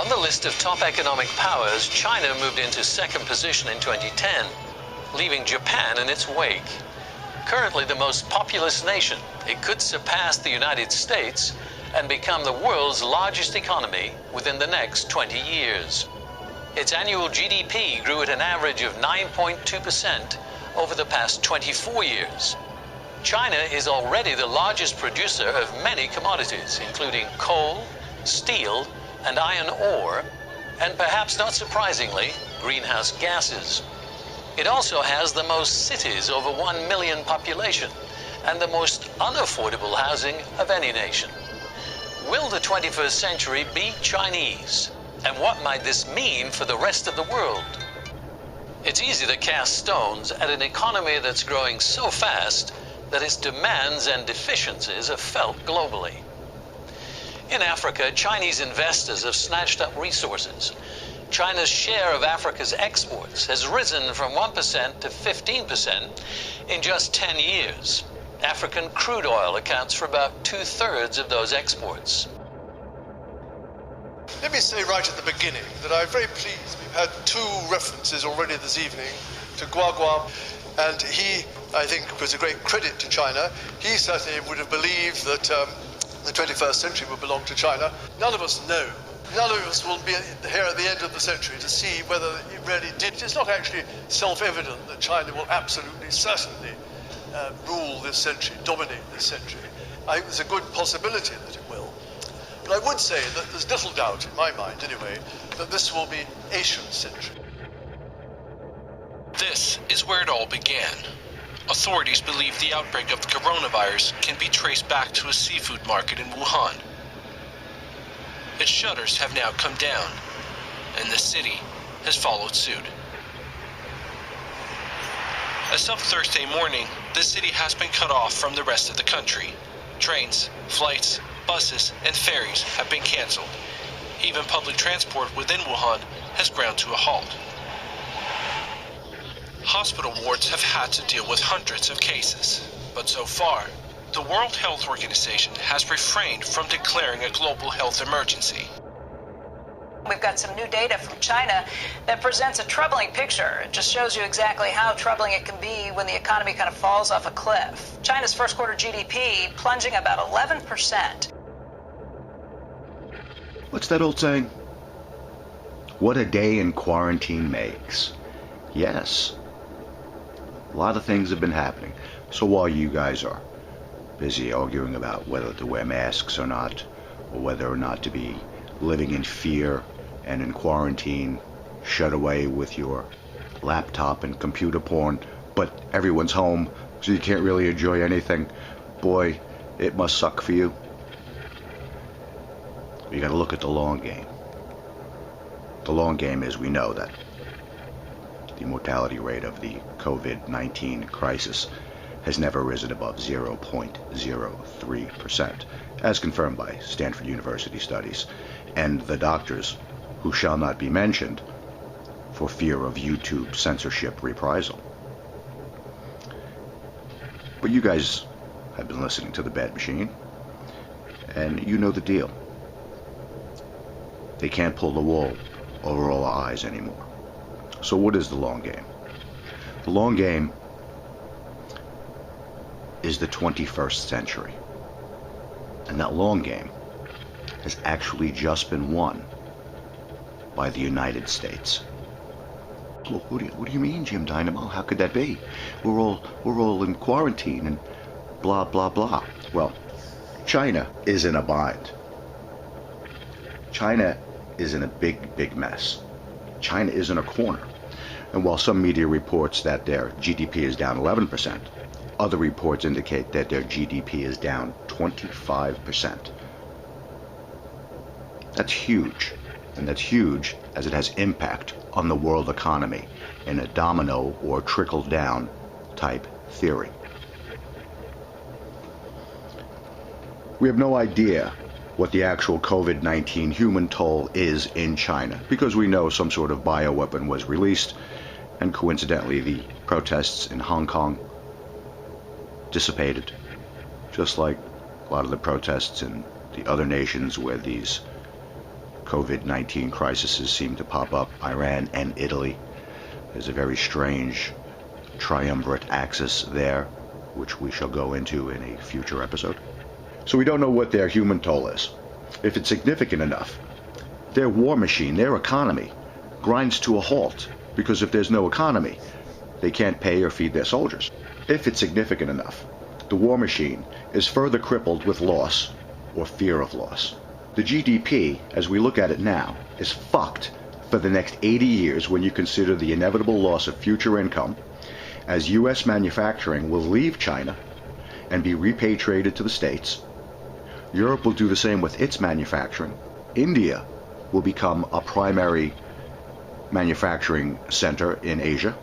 On the list of top economic powers, China moved into second position in 2010, leaving Japan in its wake. Currently the most populous nation, it could surpass the United States and become the world's largest economy within the next 20 years. Its annual GDP grew at an average of 9.2% over the past 24 years. China is already the largest producer of many commodities, including coal, steel, and iron ore, and perhaps not surprisingly, greenhouse gases. It also has the most cities over 1 million population and the most unaffordable housing of any nation. Will the 21st century be Chinese? And what might this mean for the rest of the world? It's easy to cast stones at an economy that's growing so fast that its demands and deficiencies are felt globally. In Africa, Chinese investors have snatched up resources. China's share of Africa's exports has risen from 1% to 15% in just 10 years. African crude oil accounts for about 2/3 of those exports. Let me say right at the beginning that I'm very pleased. We've had 2 references already this evening to Guagua, and he, I think, was a great credit to China. He certainly would have believed that the 21st century would belong to China. None of us know. None of us will be here at the end of the century to see whether it really did. It's not actually self-evident that China will absolutely, certainly rule this century, dominate this century. I think there's a good possibility that it will. But I would say that there's little doubt, in my mind anyway, that this will be Asian century. This is where it all began. Authorities believe the outbreak of the coronavirus can be traced back to a seafood market in Wuhan. Its shutters have now come down, and the city has followed suit. As of Thursday morning, the city has been cut off from the rest of the country. Trains, flights, buses, and ferries have been canceled. Even public transport within Wuhan has ground to a halt. Hospital wards have had to deal with hundreds of cases, but so far, the World Health Organization has refrained from declaring a global health emergency. We've got some new data from China that presents a troubling picture. It just shows you exactly how troubling it can be when the economy kind of falls off a cliff. China's first quarter GDP plunging about 11%. What's that old saying? What a day in quarantine makes. Yes. A lot of things have been happening. So while you guys are busy arguing about whether to wear masks or not, or whether or not to be living in fear and in quarantine, shut away with your laptop and computer porn, but everyone's home, so you can't really enjoy anything, boy, it must suck for you. You gotta look at the long game. The long game is, we know that the mortality rate of the COVID-19 crisis has never risen above 0.03%, as confirmed by Stanford University studies, and the doctors, who shall not be mentioned for fear of YouTube censorship reprisal. But you guys have been listening to the Bad Machine, and you know the deal. They can't pull the wool over all our eyes anymore. So what is the long game? The long game is the 21st century. And that long game has actually just been won by the United States. Well, what do you mean, Jim Dynamo? How could that be? We're all in quarantine and blah, blah, blah. Well, China is in a bind. China is in a big, big mess. China is in a corner. And while some media reports that their GDP is down 11%, other reports indicate that their GDP is down 25%. That's huge. And that's huge as it has impact on the world economy in a domino or trickle-down type theory. We have no idea what the actual COVID-19 human toll is in China, because we know some sort of bioweapon was released, and coincidentally the protests in Hong Kong dissipated, just like a lot of the protests in the other nations where these COVID-19 crises seem to pop up. Iran and Italy. There's a very strange triumvirate axis there, which we shall go into in a future episode. So we don't know what their human toll is. If it's significant enough, their war machine, their economy, grinds to a halt, because if there's no economy, they can't pay or feed their soldiers. If it's significant enough, the war machine is further crippled with loss or fear of loss. The GDP, as we look at it now, is fucked for the next 80 years when you consider the inevitable loss of future income, as U.S. manufacturing will leave China and be repatriated to the States. Europe will do the same with its manufacturing. India will become a primary manufacturing center in Asia.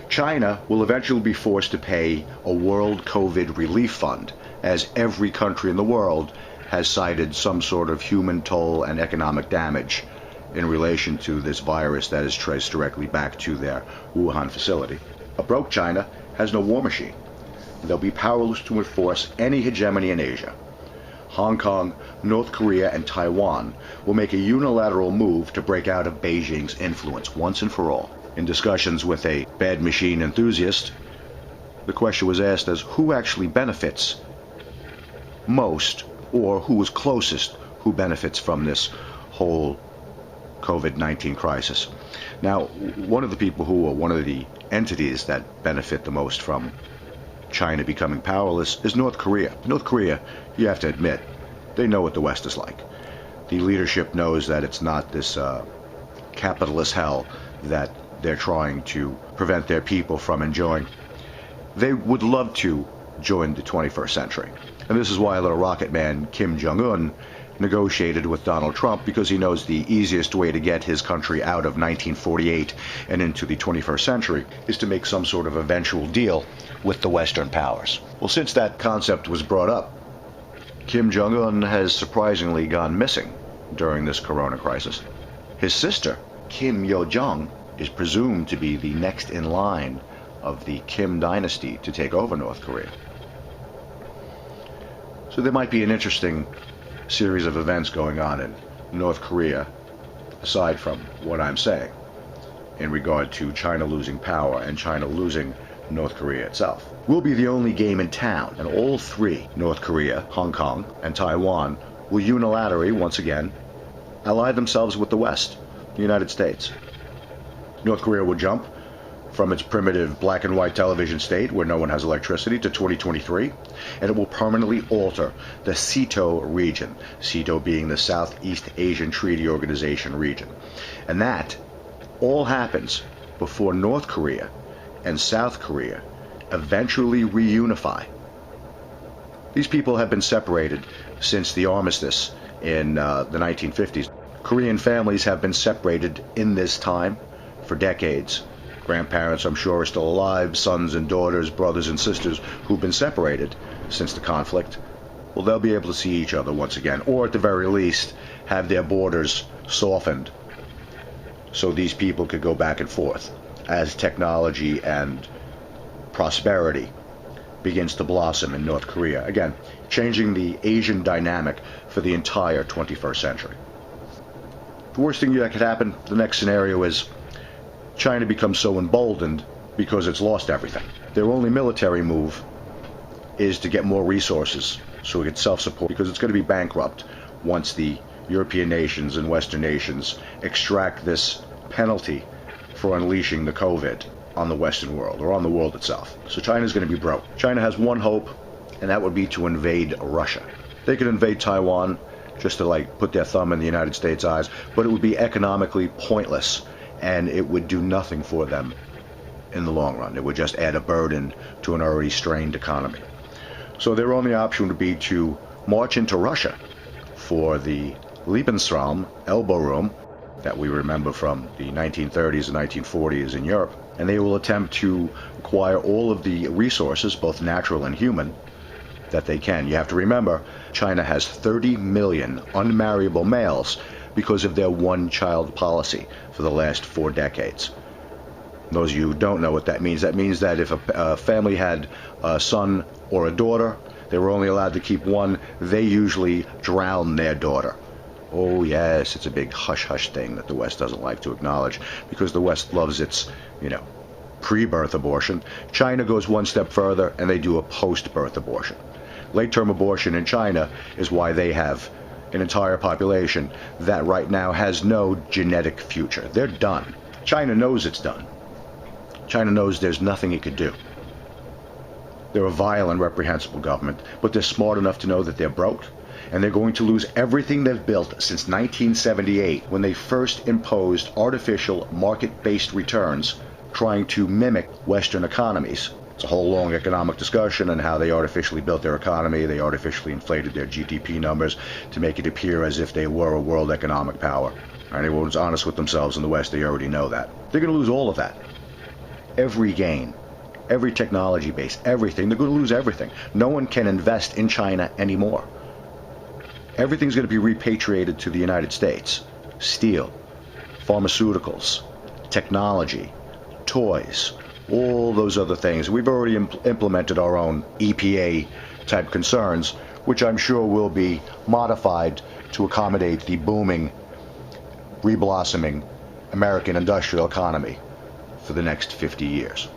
China will eventually be forced to pay a world COVID relief fund, as every country in the world has cited some sort of human toll and economic damage in relation to this virus that is traced directly back to their Wuhan facility. A broke China has no war machine. They'll be powerless to enforce any hegemony in Asia. Hong Kong, North Korea, and Taiwan will make a unilateral move to break out of Beijing's influence once and for all. In discussions with a bad machine enthusiast, the question was asked as who actually benefits most, or who is closest who benefits from this whole COVID-19 crisis. Now, one of the entities that benefit the most from China becoming powerless is North Korea. North Korea, you have to admit, they know what the West is like. The leadership knows that it's not this capitalist hell that they're trying to prevent their people from enjoying. They would love to join the 21st century. And this is why little rocket man Kim Jong-un negotiated with Donald Trump, because he knows the easiest way to get his country out of 1948 and into the 21st century is to make some sort of eventual deal with the Western powers. Well, since that concept was brought up, Kim Jong-un has surprisingly gone missing during this corona crisis. His sister, Kim Yo-jong, is presumed to be the next in line of the Kim dynasty to take over North Korea. So there might be an interesting series of events going on in North Korea, aside from what I'm saying, in regard to China losing power and China losing North Korea itself. We'll be the only game in town, and all three, North Korea, Hong Kong, and Taiwan, will unilaterally, once again, ally themselves with the West, the United States. North Korea will jump from its primitive black and white television state where no one has electricity to 2023, and it will permanently alter the SEATO region, SEATO being the Southeast Asian Treaty Organization region. And that all happens before North Korea and South Korea eventually reunify. These people have been separated since the armistice in the 1950s. Korean families have been separated in this time for decades. Grandparents, I'm sure, are still alive, sons and daughters, brothers and sisters who've been separated since the conflict. Well, they'll be able to see each other once again, or at the very least, have their borders softened so these people could go back and forth as technology and prosperity begins to blossom in North Korea. Again, changing the Asian dynamic for the entire 21st century. The worst thing that could happen, the next scenario is China becomes so emboldened because it's lost everything. Their only military move is to get more resources so it can self-support, because it's going to be bankrupt once the European nations and Western nations extract this penalty for unleashing the COVID on the Western world, or on the world itself. So China's going to be broke. China has one hope, and that would be to invade Russia. They could invade Taiwan just to put their thumb in the United States' eyes, but it would be economically pointless, and it would do nothing for them in the long run. It would just add a burden to an already strained economy. So their only option would be to march into Russia for the Lebensraum, elbow room, that we remember from the 1930s and 1940s in Europe. And they will attempt to acquire all of the resources, both natural and human, that they can. You have to remember, China has 30 million unmarriable males because of their one-child policy for the last 4 decades. Those of you who don't know what that means that if a family had a son or a daughter, they were only allowed to keep one. They usually drown their daughter Oh yes, it's a big hush-hush thing that the West doesn't like to acknowledge because the West loves its, pre-birth abortion. China goes one step further and they do a post-birth abortion. Late-term abortion in China is why they have an entire population that right now has no genetic future. They're done. China knows it's done. China knows there's nothing it could do. They're a vile and reprehensible government, but they're smart enough to know that they're broke, and they're going to lose everything they've built since 1978 when they first imposed artificial market-based returns trying to mimic Western economies. It's a whole long economic discussion on how they artificially built their economy. They artificially inflated their GDP numbers to make it appear as if they were a world economic power. Anyone's honest with themselves in the West, they already know that. They're going to lose all of that. Every gain, every technology base, everything. They're going to lose everything. No one can invest in China anymore. Everything's going to be repatriated to the United States. Steel, pharmaceuticals, technology, toys, all those other things. We've already implemented our own EPA type concerns, which I'm sure will be modified to accommodate the booming, reblossoming American industrial economy for the next 50 years.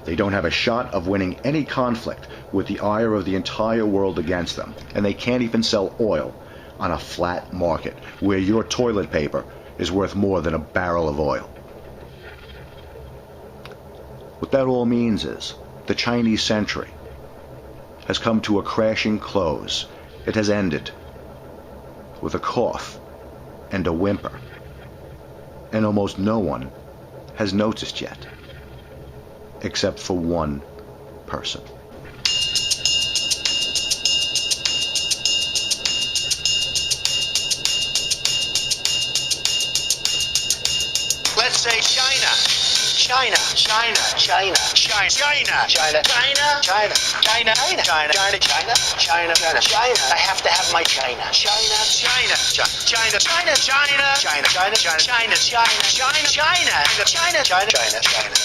They don't have a shot of winning any conflict with the ire of the entire world against them, and they can't even sell oil on a flat market where your toilet paper is worth more than a barrel of oil. What that all means is the Chinese century has come to a crashing close. It has ended with a cough and a whimper, and almost no one has noticed yet, except for one person. Let's say China. China, China, China, China, China, China, China, China, China, China, China, China, China, China, China. I have to have my China. China, China, China, China, China, China, China, China, China, China, China, China, China, China,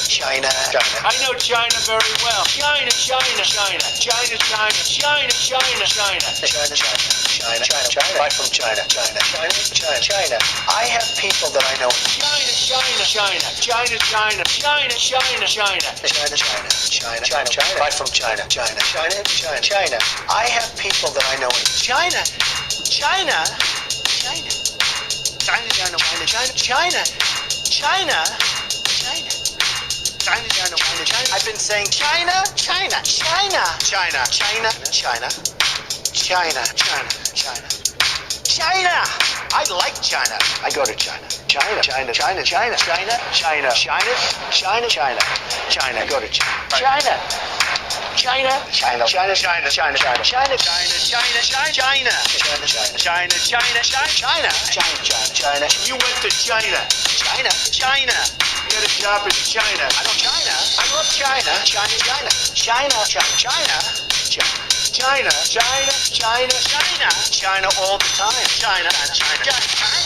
China, China. I know China very well. China, China, China, China, China, China, China, China, China, China, China, China. Buy from China, China, China, China, China. I have people that I know in China, China, China, China, China. China, China, China, China, China, China, China, China. Buy from China, China, China, China, China. I have people that I know in China, China, China, China, China, China, China, China, China, China, China, China, China. I've been saying China, China, China, China, China, China, China, China, China, China. I like China. I go to China. China, China, China, China, China, China, China, China, China, China. Go to China. China. China, China, China, China, China, China, China, China, China, China, China, China, China, China, China, China, China. You went to China. China, China. Get a job in China. I know China. I love China. China, China, China, China, China. China, China, China, China, China all the time. China, China, China.